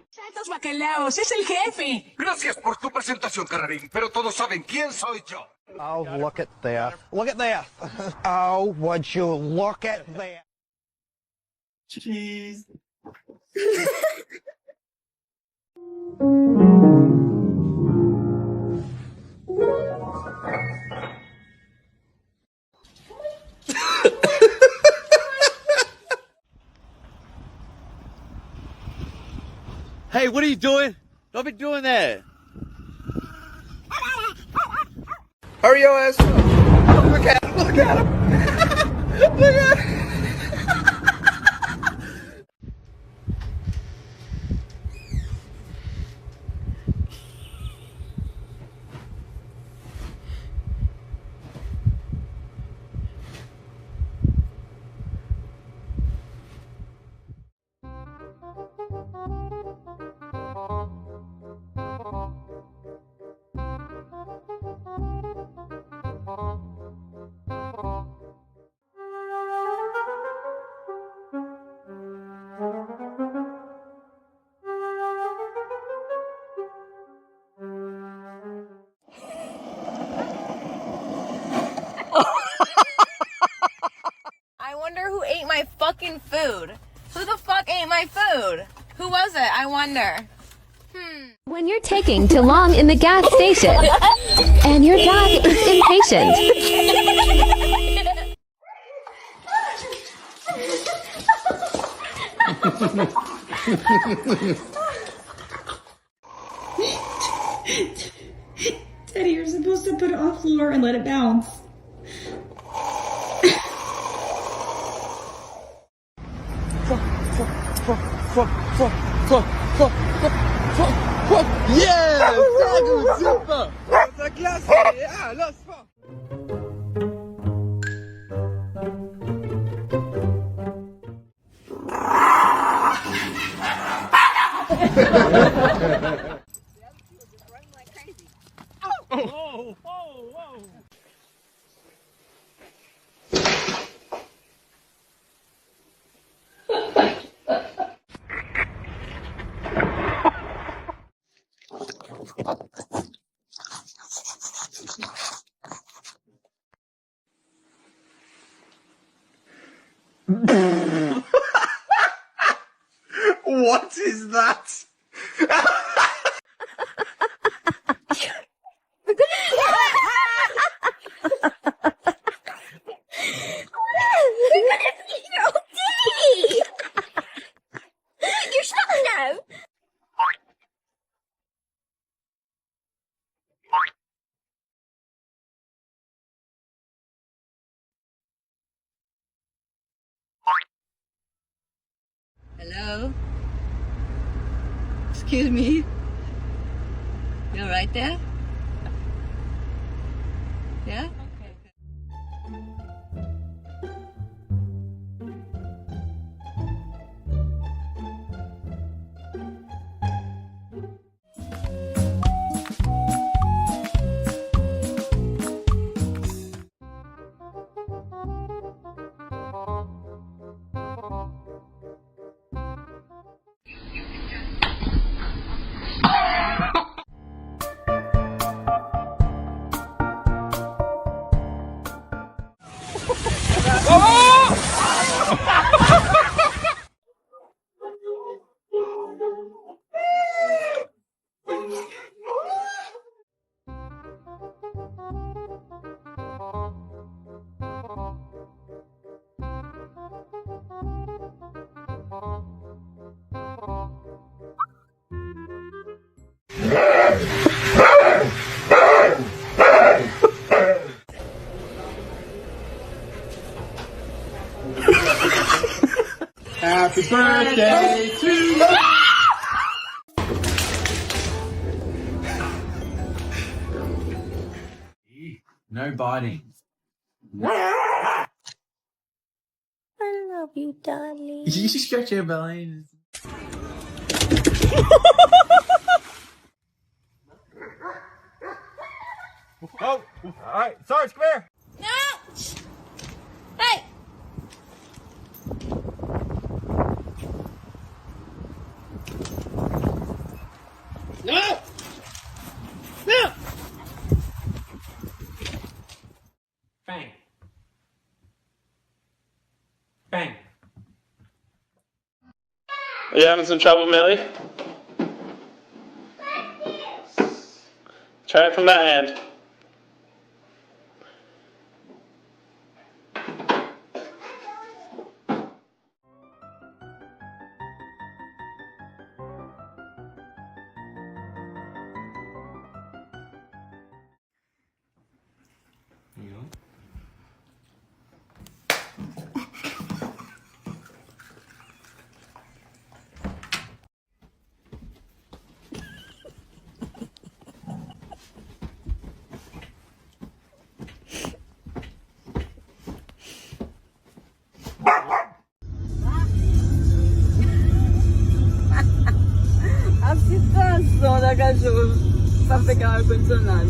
¡Saltos bacalaos! ¡Es el jefe! Gracias por tu presentación, Carrarín, pero todos saben quién soy yo. Oh, look at this. Look at this. Oh, would you look at this? Jeez. Hey, what are you doing? Don't be doing that. Hurry your ass up. Look at him. Look at him. Look at him. I wonder who ate my fucking food. Who the fuck ate my food? Who was it? I wonder. When you're taking too long in the gas station and your dog is impatient. Teddy, you're supposed to put it on the floor and let it bounce. Yeah! Super! La classe, ah, laisse pas. What is that? You're stuck now. Hello? Excuse me? You're right there? Yeah? Happy birthday to you! No biting. I love you, darling. You should scratch your belly. Oh, all right. Sarge, come here. No! Bang. Bang. Are you having some trouble, Millie? Try it from that end. Abstração da cachorro pra pegar o ar-condicionado.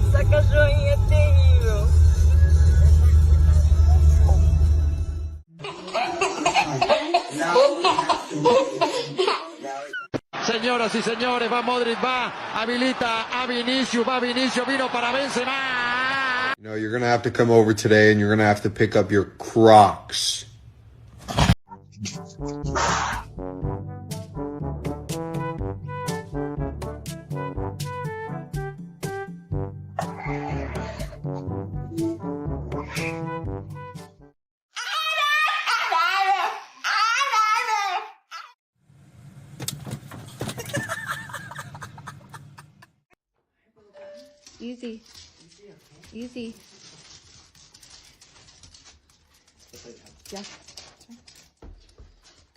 Essa cachorrinha é terrível. Señoras y señores, va Modric, va, habilita a Vinicius, vino para Benzema. You know, you're gonna have to come over today and you're gonna have to pick up your Crocs. Easy. Easy. Yeah.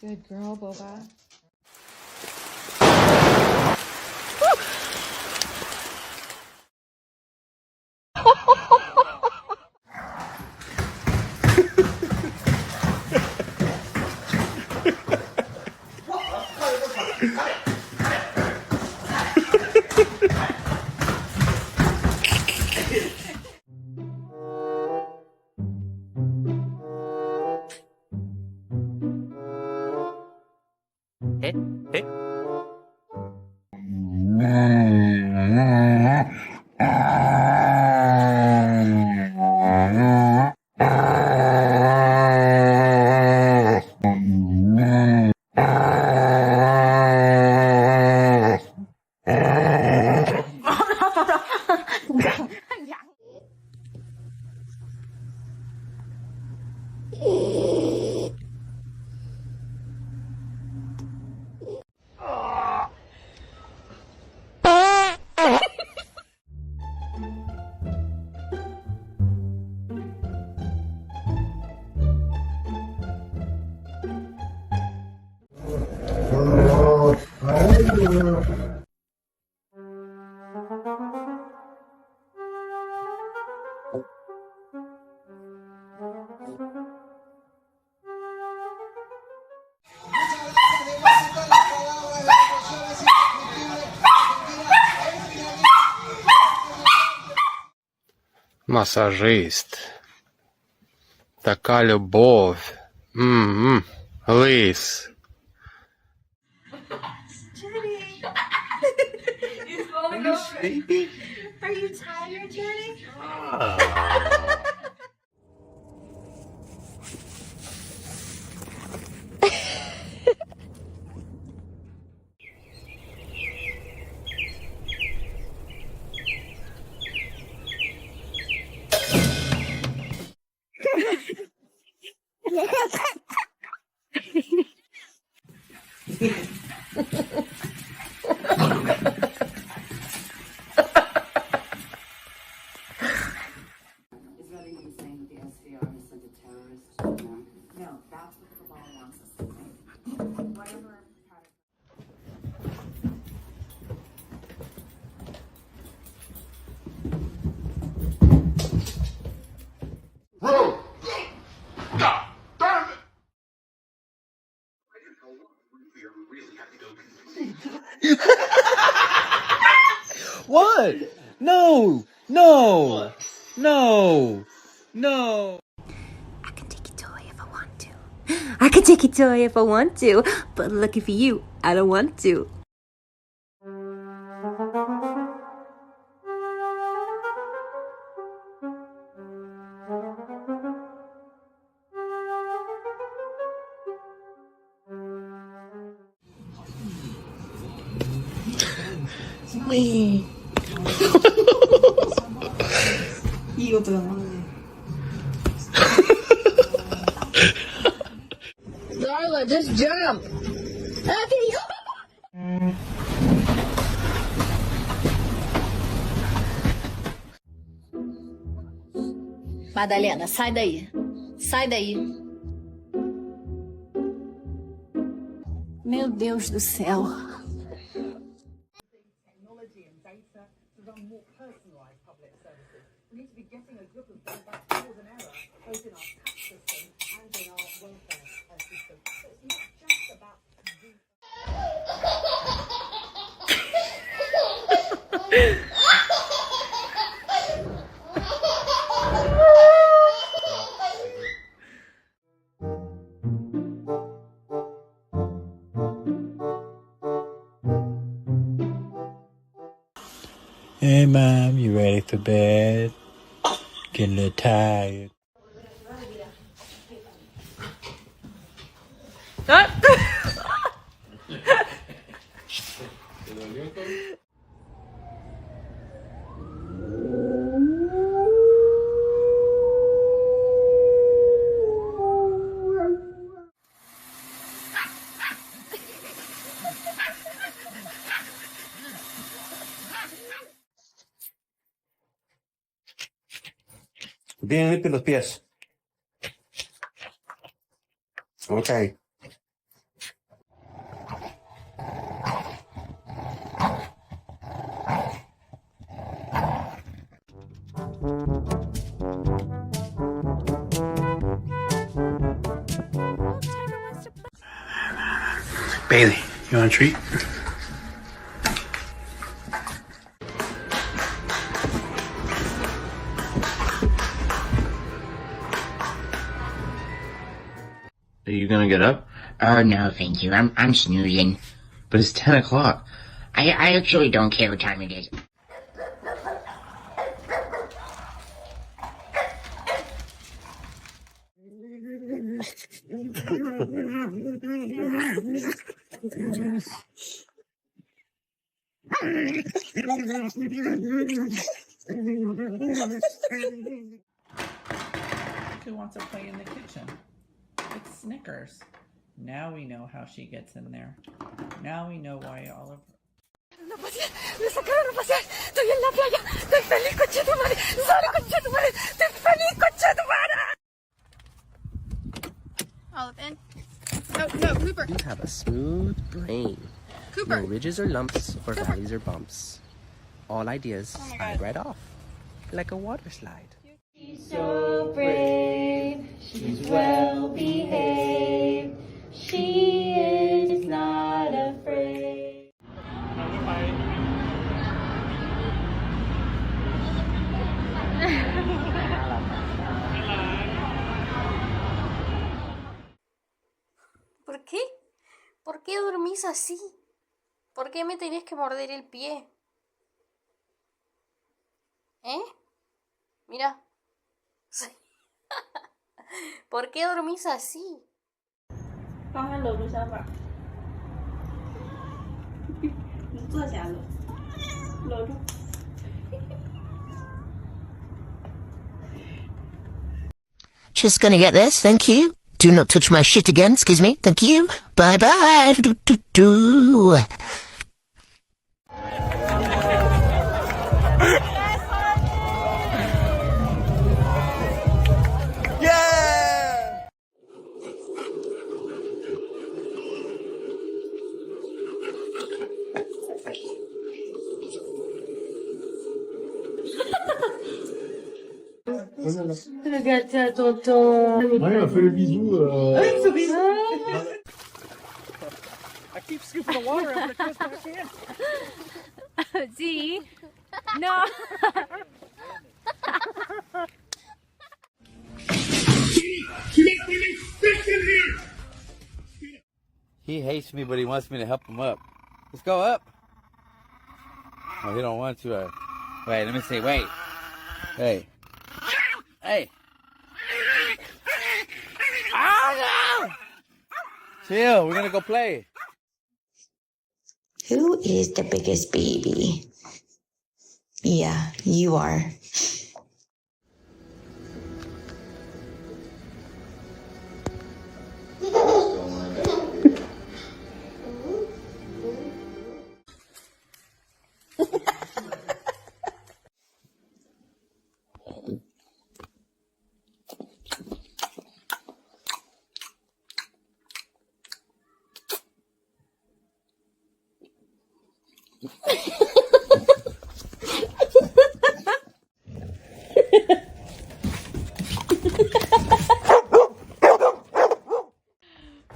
Good girl, Boba. Масажист. Така любов. Лис. Jenny! You falling over? Are you tired, Jenny? What? No, no, no, no. I can take your toy if I want to. I can take your toy if I want to. But lucky for you, I don't want to. Darla, just jump. Madalena, sai daí. Sai daí. Meu Deus do céu. Hey, Mom, you ready for bed? Getting a little tired. Bien limpio los pies. Okay. Bailey, you want a treat? Are you gonna get up? Oh, no, thank you. I'm snoozing. But it's 10 o'clock. I actually don't care what time it is. Who wants to play in the kitchen? It's Snickers. Now we know how she gets in there. Now we know why all of Me sacaron a pasear. Estoy en la playa. Estoy feliz, coche tu madre. Sale, coche tu madre. Estoy feliz, coche tu madre. Olive in. No, Cooper. You have a smooth brain. Cooper. No ridges or lumps or valleys or bumps. All ideas slide right off. Like a water slide. She's so brave. She's well behaved. She is not afraid. ¿Por qué? ¿Por qué dormís así? ¿Por qué me tenés que morder el pie? ¿Eh? Mira. ¿Por qué dormís así? Just gonna get this, thank you. Do not touch my shit again, excuse me, thank you. Bye bye. Do, do, do. Yeah! Regarde, tonton. Ouais, on fait le bisou. I keep scooping the water up and it goes back in. See? No. He hates me, but he wants me to help him up. Let's go up. Oh, he don't want to. Wait, let me see. Wait. Hey. Hey. Oh, no! Chill. We're going to go play. Who is the biggest baby? Yeah, you are.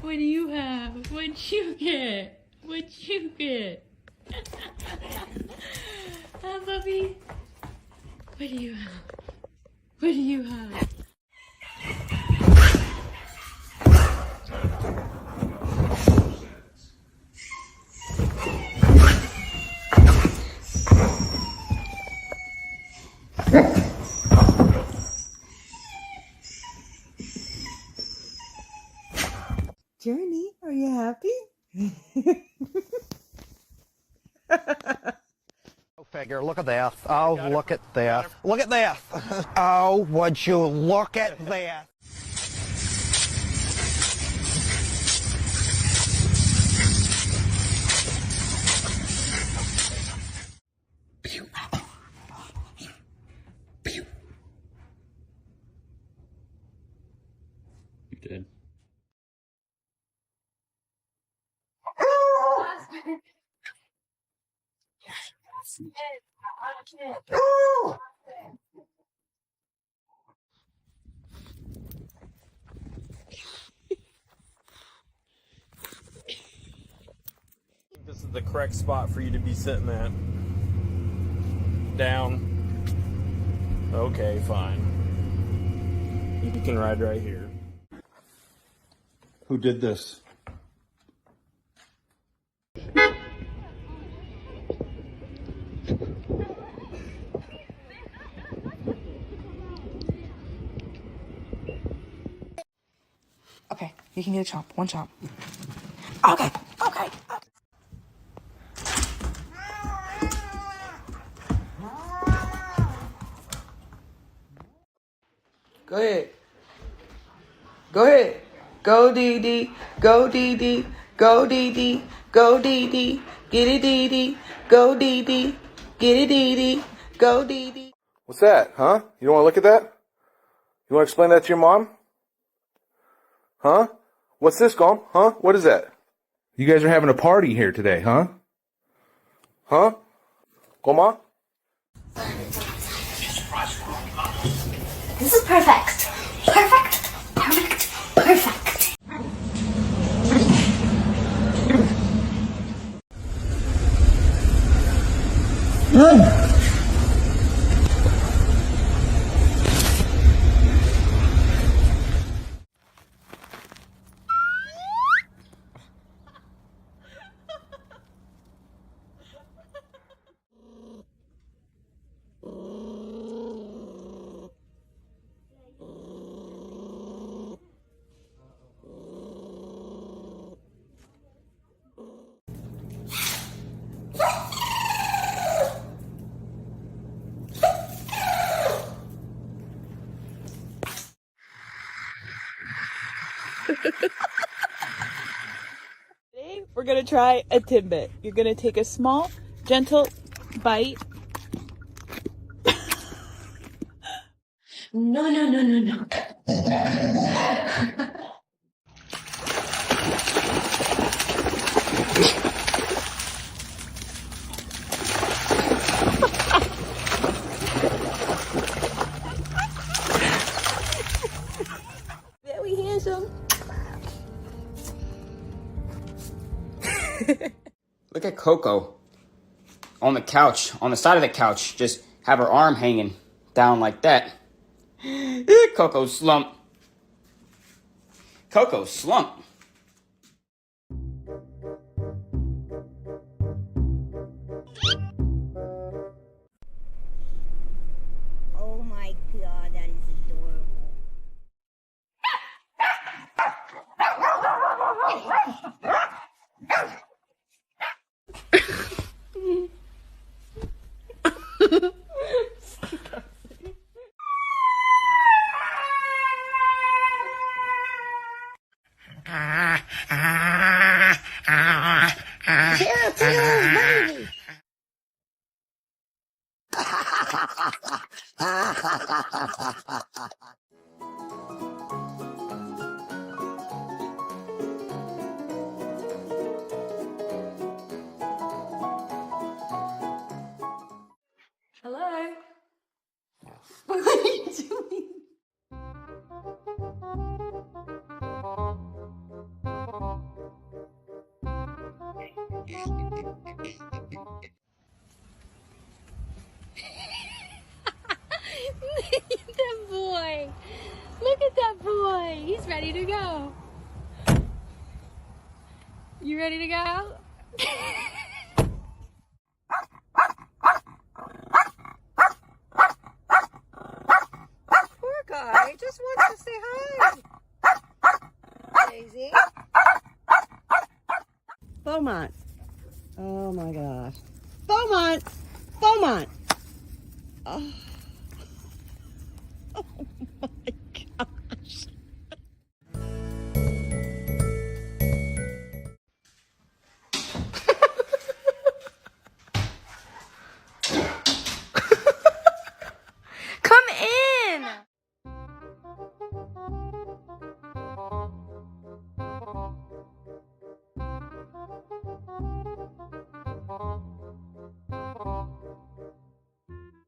What do you have? What'd you get? What'd you get? Huh, puppy? What do you have? What do you have? Journey, are you happy? Figure, look at this. Oh, look at this. Look at this. Oh, would you look at this? You did. This is the correct spot for you to be sitting at. Down. Okay, fine. You can ride right here. Who did this? Okay, you can get a chomp. One chomp. Okay, okay. Go ahead. Go ahead. Go Dee Dee. Go Dee Dee. Go Dee Dee. Go Dee Dee. Get it Dee Dee. Go Dee Dee. Get it Dee Dee. Go Dee Dee. What's that, huh? You don't want to look at that? You want to explain that to your mom? Huh? What's this, Gom? Huh? What is that? You guys are having a party here today, huh? Huh? Goma? This is perfect. Perfect. Perfect. Perfect. Today, we're gonna try a Timbit. You're gonna take a small, gentle bite. No, no, no, no, no. Very handsome. Look at Coco on the couch, on the side of the couch, just have her arm hanging down like that. Coco slump. Coco slump. Oh my god, that is adorable. Hello? What are you doing? Look at that boy. Look at that boy. He's ready to go. You ready to go? Poor guy. He just wants to say hi. Daisy. Beaumont. Oh my gosh. Beaumont. Beaumont. Oh. Oh